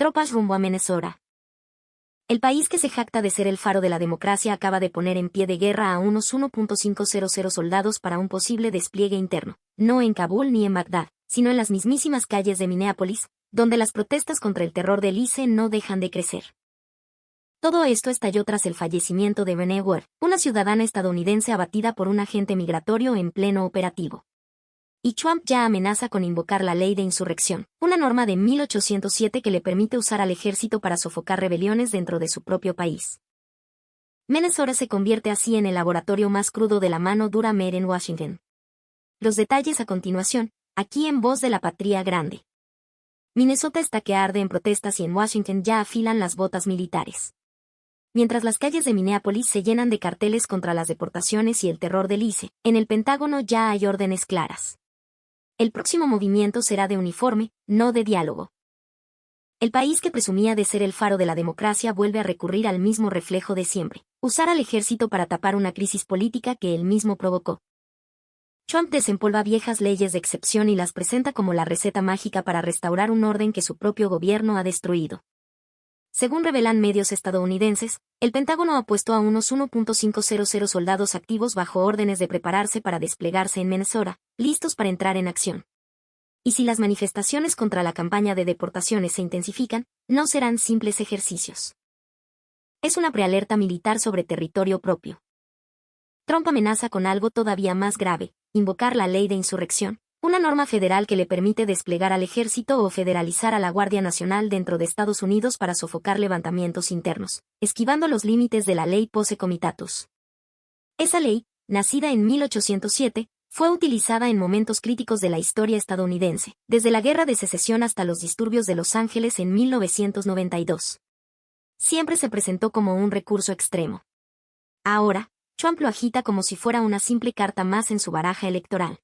Tropas rumbo a Minnesota. El país que se jacta de ser el faro de la democracia acaba de poner en pie de guerra a unos 1.500 soldados para un posible despliegue interno, no en Kabul ni en Bagdad, sino en las mismísimas calles de Minneapolis, donde las protestas contra el terror del ICE no dejan de crecer. Todo esto estalló tras el fallecimiento de Renee Ward, una ciudadana estadounidense abatida por un agente migratorio en pleno operativo. Y Trump ya amenaza con invocar la ley de insurrección, una norma de 1807 que le permite usar al ejército para sofocar rebeliones dentro de su propio país. Minnesota se convierte así en el laboratorio más crudo de la mano dura Made in Washington. Los detalles a continuación, aquí en Voz de la Patria Grande. Minnesota está que arde en protestas y en Washington ya afilan las botas militares. Mientras las calles de Minneapolis se llenan de carteles contra las deportaciones y el terror del ICE, en el Pentágono ya hay órdenes claras. El próximo movimiento será de uniforme, no de diálogo. El país que presumía de ser el faro de la democracia vuelve a recurrir al mismo reflejo de siempre, usar al ejército para tapar una crisis política que él mismo provocó. Trump desempolva viejas leyes de excepción y las presenta como la receta mágica para restaurar un orden que su propio gobierno ha destruido. Según revelan medios estadounidenses, el Pentágono ha puesto a unos 1.500 soldados activos bajo órdenes de prepararse para desplegarse en Minnesota, listos para entrar en acción. Y si las manifestaciones contra la campaña de deportaciones se intensifican, no serán simples ejercicios. Es una prealerta militar sobre territorio propio. Trump amenaza con algo todavía más grave, invocar la ley de insurrección, una norma federal que le permite desplegar al ejército o federalizar a la Guardia Nacional dentro de Estados Unidos para sofocar levantamientos internos, esquivando los límites de la ley Posse Comitatus. Esa ley, nacida en 1807, fue utilizada en momentos críticos de la historia estadounidense, desde la Guerra de Secesión hasta los disturbios de Los Ángeles en 1992. Siempre se presentó como un recurso extremo. Ahora, Trump lo agita como si fuera una simple carta más en su baraja electoral.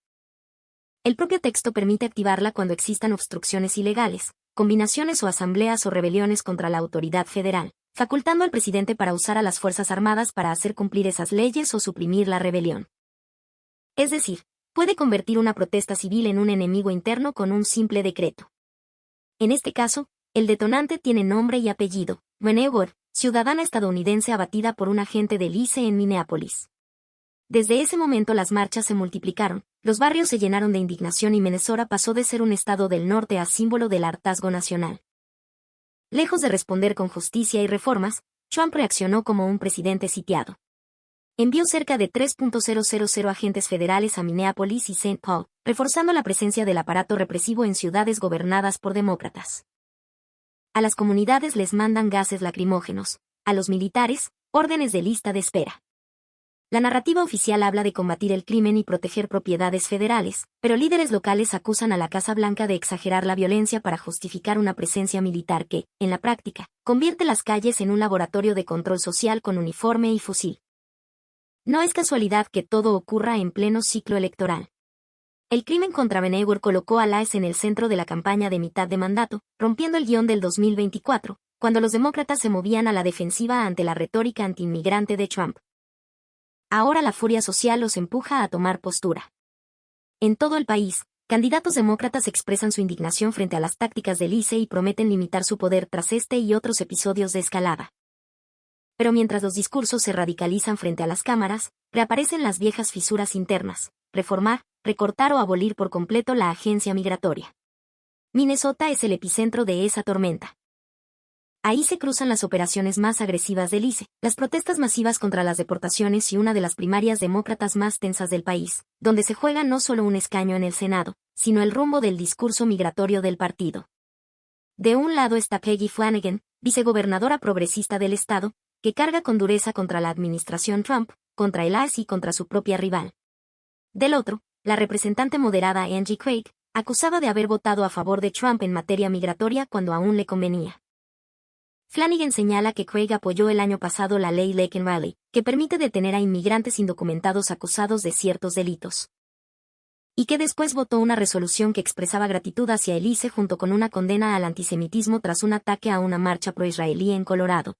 El propio texto permite activarla cuando existan obstrucciones ilegales, combinaciones o asambleas o rebeliones contra la autoridad federal, facultando al presidente para usar a las Fuerzas Armadas para hacer cumplir esas leyes o suprimir la rebelión. Es decir, puede convertir una protesta civil en un enemigo interno con un simple decreto. En este caso, el detonante tiene nombre y apellido: Renee Ward, ciudadana estadounidense abatida por un agente del ICE en Minneapolis. Desde ese momento las marchas se multiplicaron, los barrios se llenaron de indignación y Minnesota pasó de ser un estado del norte a símbolo del hartazgo nacional. Lejos de responder con justicia y reformas, Trump reaccionó como un presidente sitiado. Envió cerca de 3.000 agentes federales a Minneapolis y St. Paul, reforzando la presencia del aparato represivo en ciudades gobernadas por demócratas. A las comunidades les mandan gases lacrimógenos, a los militares, órdenes de lista de espera. La narrativa oficial habla de combatir el crimen y proteger propiedades federales, pero líderes locales acusan a la Casa Blanca de exagerar la violencia para justificar una presencia militar que, en la práctica, convierte las calles en un laboratorio de control social con uniforme y fusil. No es casualidad que todo ocurra en pleno ciclo electoral. El crimen contra Renee Ward colocó a ICE en el centro de la campaña de mitad de mandato, rompiendo el guión del 2024, cuando los demócratas se movían a la defensiva ante la retórica antiinmigrante de Trump. Ahora la furia social los empuja a tomar postura. En todo el país, candidatos demócratas expresan su indignación frente a las tácticas del ICE y prometen limitar su poder tras este y otros episodios de escalada. Pero mientras los discursos se radicalizan frente a las cámaras, reaparecen las viejas fisuras internas: reformar, recortar o abolir por completo la agencia migratoria. Minnesota es el epicentro de esa tormenta. Ahí se cruzan las operaciones más agresivas del ICE, las protestas masivas contra las deportaciones y una de las primarias demócratas más tensas del país, donde se juega no solo un escaño en el Senado, sino el rumbo del discurso migratorio del partido. De un lado está Peggy Flanagan, vicegobernadora progresista del estado, que carga con dureza contra la administración Trump, contra el ICE y contra su propia rival. Del otro, la representante moderada Angie Craig, acusada de haber votado a favor de Trump en materia migratoria cuando aún le convenía. Flanagan señala que Craig apoyó el año pasado la ley Laken Riley, que permite detener a inmigrantes indocumentados acusados de ciertos delitos. Y que después votó una resolución que expresaba gratitud hacia el ICE junto con una condena al antisemitismo tras un ataque a una marcha pro-israelí en Colorado.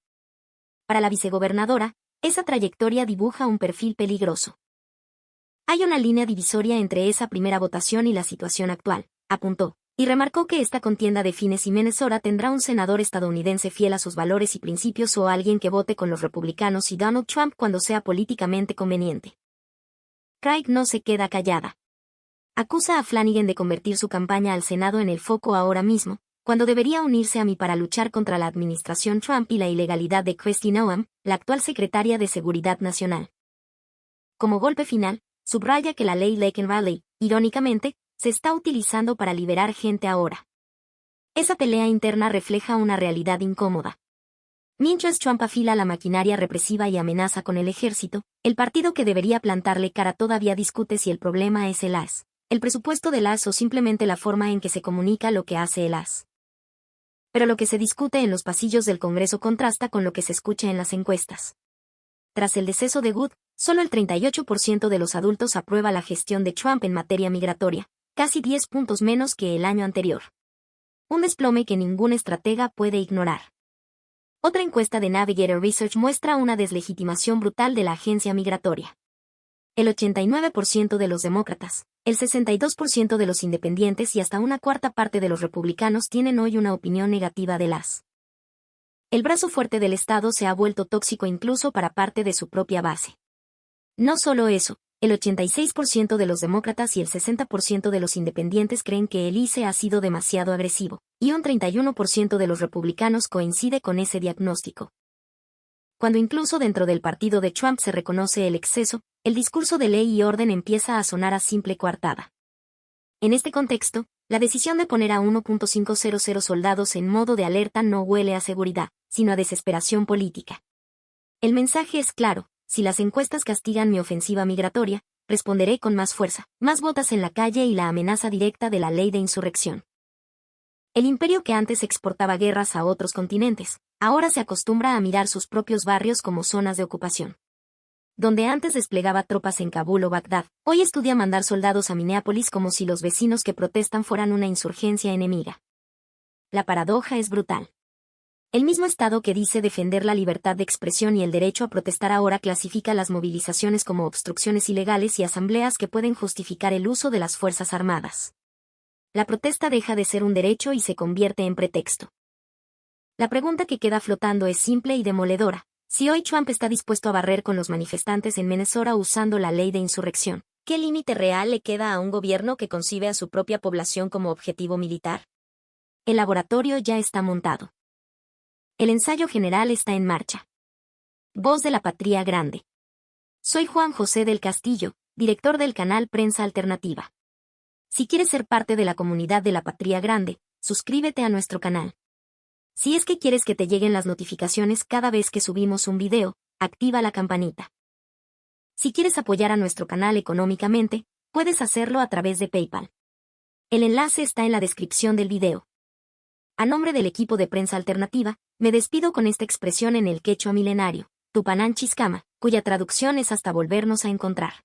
Para la vicegobernadora, esa trayectoria dibuja un perfil peligroso. Hay una línea divisoria entre esa primera votación y la situación actual, apuntó, Y remarcó que esta contienda define si Minnesota tendrá un senador estadounidense fiel a sus valores y principios o alguien que vote con los republicanos y Donald Trump cuando sea políticamente conveniente. Craig no se queda callada. Acusa a Flanagan de convertir su campaña al Senado en el foco ahora mismo, cuando debería unirse a mí para luchar contra la administración Trump y la ilegalidad de Kristi Noem, la actual secretaria de Seguridad Nacional. Como golpe final, subraya que la ley Laken Riley, irónicamente, se está utilizando para liberar gente ahora. Esa pelea interna refleja una realidad incómoda. Mientras Trump afila la maquinaria represiva y amenaza con el ejército, el partido que debería plantarle cara todavía discute si el problema es el AS, el presupuesto del AS o simplemente la forma en que se comunica lo que hace el AS. Pero lo que se discute en los pasillos del Congreso contrasta con lo que se escucha en las encuestas. Tras el deceso de Good, solo el 38% de los adultos aprueba la gestión de Trump en materia migratoria, casi 10 puntos menos que el año anterior. Un desplome que ningún estratega puede ignorar. Otra encuesta de Navigator Research muestra una deslegitimación brutal de la agencia migratoria. El 89% de los demócratas, el 62% de los independientes y hasta una cuarta parte de los republicanos tienen hoy una opinión negativa de las. El brazo fuerte del Estado se ha vuelto tóxico incluso para parte de su propia base. No solo eso, el 86% de los demócratas y el 60% de los independientes creen que el ICE ha sido demasiado agresivo, y un 31% de los republicanos coincide con ese diagnóstico. Cuando incluso dentro del partido de Trump se reconoce el exceso, el discurso de ley y orden empieza a sonar a simple coartada. En este contexto, la decisión de poner a 1.500 soldados en modo de alerta no huele a seguridad, sino a desesperación política. El mensaje es claro: si las encuestas castigan mi ofensiva migratoria, responderé con más fuerza, más botas en la calle y la amenaza directa de la ley de insurrección. El imperio que antes exportaba guerras a otros continentes, ahora se acostumbra a mirar sus propios barrios como zonas de ocupación. Donde antes desplegaba tropas en Kabul o Bagdad, hoy estudia mandar soldados a Minneapolis como si los vecinos que protestan fueran una insurgencia enemiga. La paradoja es brutal. El mismo Estado que dice defender la libertad de expresión y el derecho a protestar ahora clasifica las movilizaciones como obstrucciones ilegales y asambleas que pueden justificar el uso de las Fuerzas Armadas. La protesta deja de ser un derecho y se convierte en pretexto. La pregunta que queda flotando es simple y demoledora: si hoy Trump está dispuesto a barrer con los manifestantes en Minnesota usando la ley de insurrección, ¿qué límite real le queda a un gobierno que concibe a su propia población como objetivo militar? El laboratorio ya está montado. El ensayo general está en marcha. Voz de la Patria Grande. Soy Juan José del Castillo, director del canal Prensa Alternativa. Si quieres ser parte de la comunidad de la Patria Grande, suscríbete a nuestro canal. Si es que quieres que te lleguen las notificaciones cada vez que subimos un video, activa la campanita. Si quieres apoyar a nuestro canal económicamente, puedes hacerlo a través de PayPal. El enlace está en la descripción del video. A nombre del equipo de Prensa Alternativa, me despido con esta expresión en el quechua milenario, Tupanán Chiscama, cuya traducción es hasta volvernos a encontrar.